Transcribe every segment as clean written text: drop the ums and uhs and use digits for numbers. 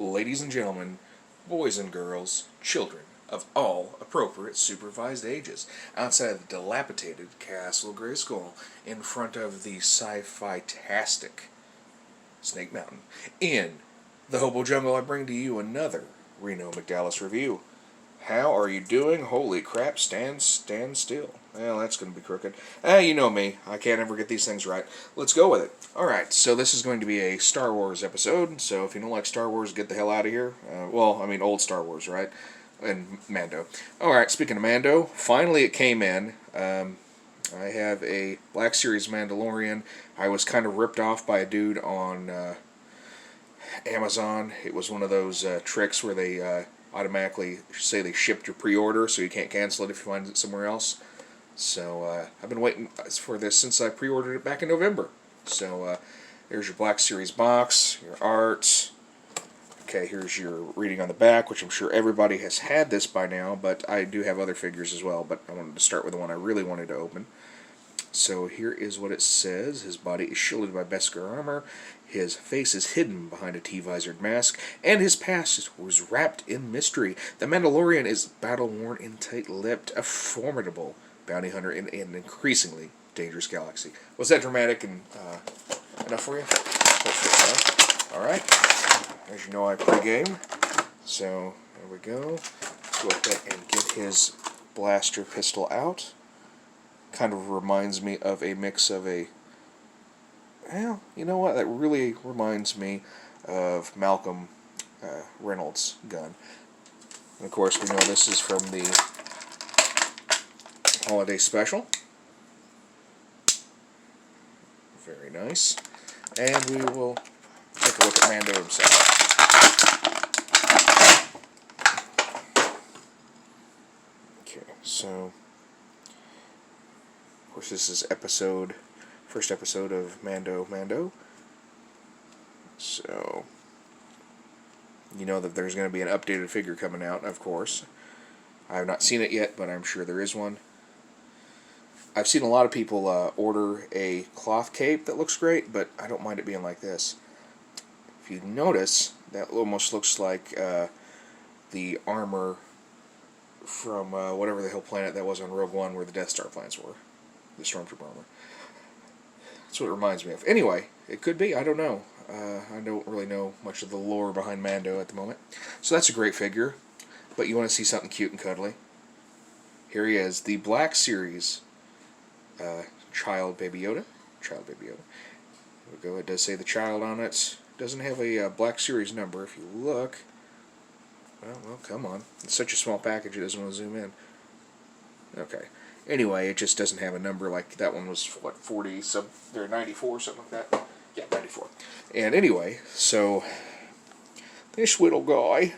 ladies and gentlemen, boys and girls, children of all appropriate supervised ages, outside the dilapidated Castle Grayskull, in front of the sci-fi-tastic Snake Mountain. In the Hobo Jungle, I bring to you another Reno McDallas review. How are you doing? Holy crap, stand still. Well, that's going to be crooked. You know me. I can't ever get these things right. Let's go with it. Alright, so this is going to be a Star Wars episode, so if you don't like Star Wars, get the hell out of here. Old Star Wars, right? And Mando. Alright, speaking of Mando, finally it came in. I have a Black Series Mandalorian. I was kind of ripped off by a dude on Amazon. It was one of those tricks where they automatically say they shipped your pre-order, so you can't cancel it if you find it somewhere else. So I've been waiting for this since I pre-ordered it back in November. So there's your Black Series box, your art. Okay, here's your reading on the back, which I'm sure everybody has had this by now, but I do have other figures as well, but I wanted to start with the one I really wanted to open. So here is what it says. His body is shielded by Beskar armor, his face is hidden behind a T-visored mask, and his past was wrapped in mystery. The Mandalorian is battle-worn and tight-lipped, a formidable bounty hunter in an increasingly dangerous galaxy. Was that dramatic and enough for you? Hopefully so. Alright, as you know, I pre-game, so there we go. Go ahead and get his blaster pistol out. Kind of reminds me of a mix of a... Well, you know what? That really reminds me of Malcolm Reynolds' gun. And of course, we know this is from the holiday special. Very nice. And we will take a look at Mando himself. Okay, so... Of course, this is first episode of Mando. So, you know that there's going to be an updated figure coming out, of course. I have not seen it yet, but I'm sure there is one. I've seen a lot of people order a cloth cape that looks great, but I don't mind it being like this. If you notice, that almost looks like the armor from whatever the hell planet that was on Rogue One where the Deathstar plans were. The Stormtrooper armor. That's what it reminds me of. Anyway, it could be. I don't know. I don't really know much of the lore behind Mando at the moment. So that's a great figure. But you want to see something cute and cuddly. Here he is. The Black Series child Baby Yoda. Child Baby Yoda. There we go. It does say the child on it. It doesn't have a Black Series number. If you look. Well, come on. It's such a small package it doesn't want to zoom in. Okay. Anyway, it just doesn't have a number. Like that one was what, 40 or 94 something like that. Yeah, 94. And anyway, so this little guy.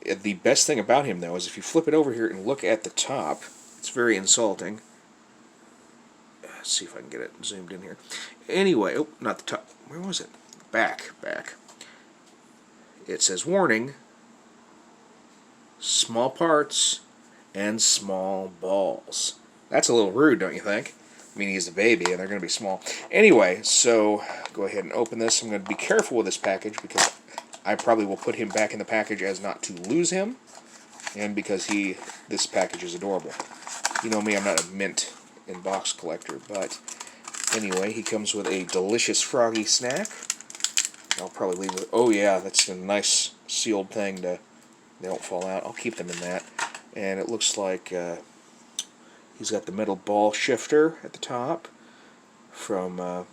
The best thing about him though is if you flip it over here and look at the top, it's very insulting. Let's see if I can get it zoomed in here. Anyway, oh, not the top. Where was it? Back. It says warning. Small parts and small balls. That's a little rude, don't you think? I mean, he's a baby, and they're going to be small. Anyway, so go ahead and open this. I'm going to be careful with this package, because I probably will put him back in the package as not to lose him, and because this package is adorable. You know me, I'm not a mint in box collector, but anyway, he comes with a delicious froggy snack. I'll probably leave it. Oh yeah, that's a nice sealed thing they don't fall out. I'll keep them in that. And it looks like he's got the metal ball shifter at the top from the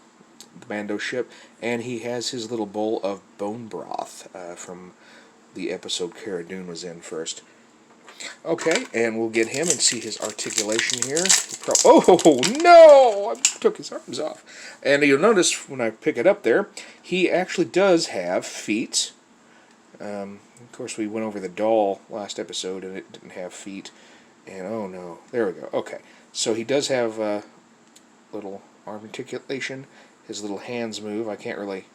Mando ship, and he has his little bowl of bone broth from the episode Cara Dune was in first. Okay, and we'll get him and see his articulation here. Oh no! I took his arms off. And you'll notice when I pick it up there, he actually does have feet. Of course, we went over the doll last episode, and it didn't have feet. And oh no, there we go. Okay, so he does have little arm articulation. His little hands move. I can't really.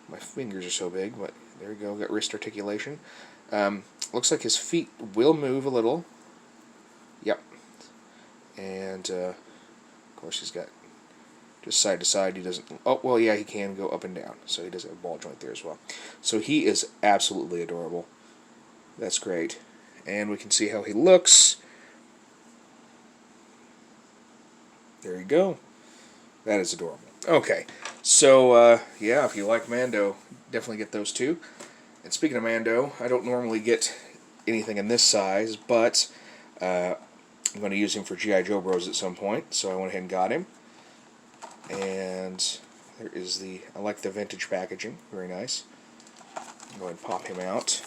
My fingers are so big, but there we go. Got wrist articulation. Looks like his feet will move a little. Yep. And of course, he's got just side to side. He doesn't, oh, well, yeah, he can go up and down, so he does have a ball joint there as well. So he is absolutely adorable. That's great. And we can see how he looks. There you go. That is adorable. Okay, so, yeah, if you like Mando, definitely get those two. And speaking of Mando, I don't normally get anything in this size, but I'm going to use him for G.I. Joe Bros at some point, so I went ahead and got him. And there is the, I like the vintage packaging, very nice. Go ahead and pop him out.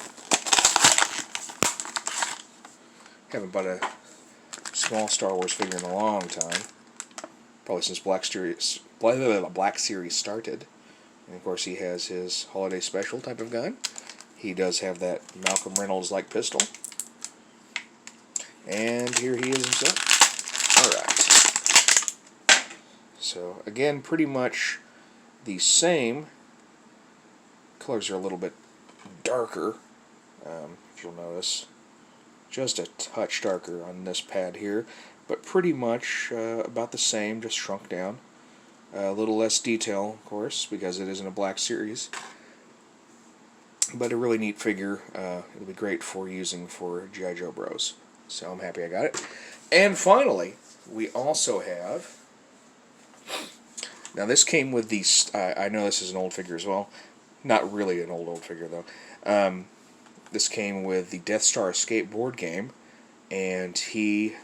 Haven't bought a small Star Wars figure in a long time, probably since Black Series started. And of course he has his holiday special type of gun. He does have that Malcolm Reynolds-like pistol. And here he is himself. Alright. So, again, pretty much the same. Colors are a little bit darker, if you'll notice. Just a touch darker on this pad here. But pretty much about the same, just shrunk down. A little less detail, of course, because it isn't a Black Series. But a really neat figure. It'll be great for using for G.I. Joe Bros. So I'm happy I got it. And finally, we also have... Now this came with the... I know this is an old figure as well. Not really an old figure, though. This came with the Deathstar Escape board game. And he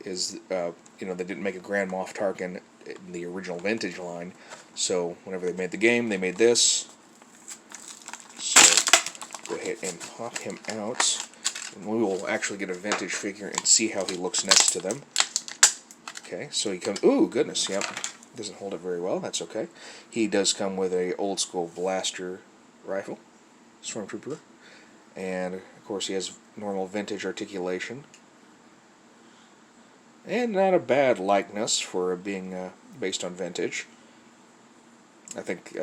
is... you know, they didn't make a Grand Moff Tarkin in the original vintage line. So whenever they made the game, they made this. Go ahead and pop him out, and we will actually get a vintage figure and see how he looks next to them. Okay, so he comes, ooh, goodness, yep, doesn't hold it very well, that's okay. He does come with a old school blaster rifle, Stormtrooper, and of course he has normal vintage articulation. And not a bad likeness for being based on vintage. I think...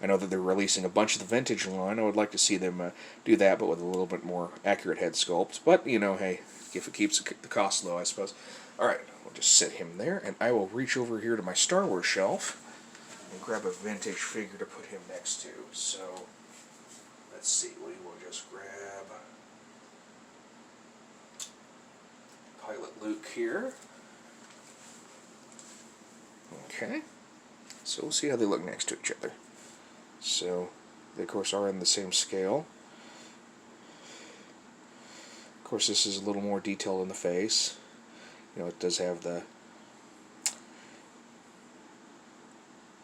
I know that they're releasing a bunch of the vintage line. I would like to see them do that, but with a little bit more accurate head sculpt. But, you know, hey, if it keeps the cost low, I suppose. Alright, we'll just set him there, and I will reach over here to my Star Wars shelf and grab a vintage figure to put him next to. So, let's see, we will just grab Pilot Luke here. Okay, so we'll see how they look next to each other. So, they of course are in the same scale. Of course, this is a little more detailed in the face. You know, it does have the...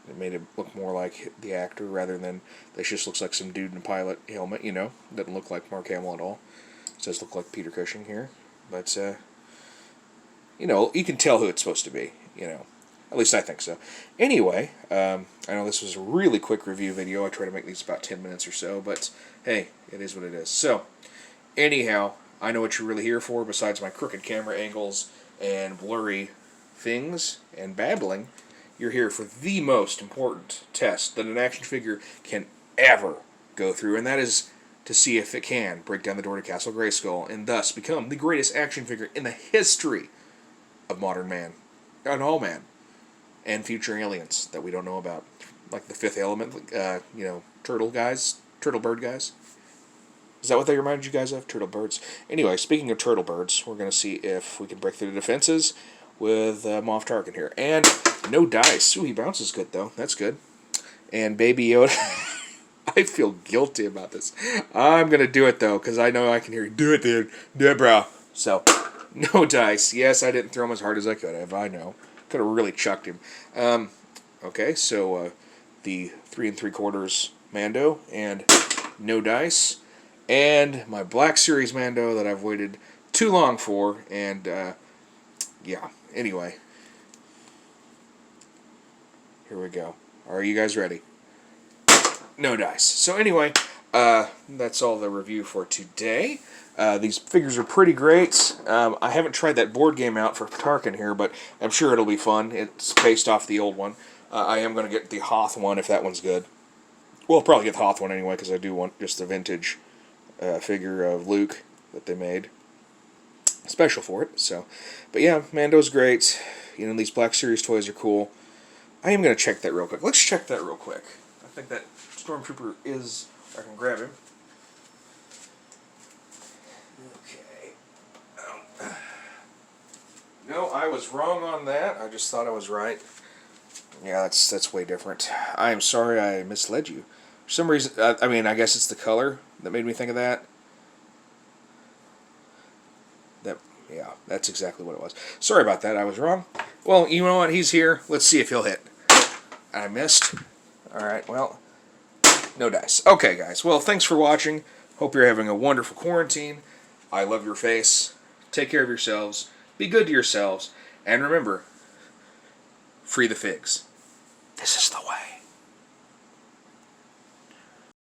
It made it look more like the actor rather than... This just looks like some dude in a pilot helmet, you know. Doesn't look like Mark Hamill at all. It does look like Peter Cushing here. But, you know, you can tell who it's supposed to be, you know. At least I think so. Anyway, I know this was a really quick review video. I try to make these about 10 minutes or so, but hey, it is what it is. So, anyhow, I know what you're really here for, besides my crooked camera angles and blurry things and babbling. You're here for the most important test that an action figure can ever go through, and that is to see if it can break down the door to Castle Grayskull and thus become the greatest action figure in the history of modern man, and all man. And future aliens that we don't know about. Like the Fifth Element, you know, turtle guys, turtle bird guys. Is that what they reminded you guys of? Turtle birds. Anyway, speaking of turtle birds, we're going to see if we can break through the defenses with Moff Tarkin here. And no dice. Ooh, he bounces good, though. That's good. And Baby Yoda. I feel guilty about this. I'm going to do it, though, because I know I can hear you. Do it, dude. Do it, bro. So, no dice. Yes, I didn't throw him as hard as I could have. I know. Could have really chucked him. Okay, so the 3 3/4 Mando and no dice, and my Black Series Mando that I've waited too long for, and yeah. Anyway, here we go. Are you guys ready? No dice. So anyway, that's all the review for today. These figures are pretty great. I haven't tried that board game out for Tarkin here, but I'm sure it'll be fun. It's based off the old one. I am going to get the Hoth one if that one's good. Well, I'll probably get the Hoth one anyway, because I do want just the vintage figure of Luke that they made. Special for it. So, but yeah, Mando's great. You know, these Black Series toys are cool. I am going to check that real quick. Let's check that real quick. I think that Stormtrooper is... I can grab him. Okay. No, I was wrong on that. I just thought I was right. Yeah, that's way different. I am sorry I misled you. For some reason, I mean, I guess it's the color that made me think of that. Yeah, that's exactly what it was. Sorry about that, I was wrong. Well, you know what, he's here. Let's see if he'll hit. I missed. Alright, well, no dice. Okay, guys, well, thanks for watching. Hope you're having a wonderful quarantine. I love your face. Take care of yourselves. Be good to yourselves. And remember, free the figs. This is the way.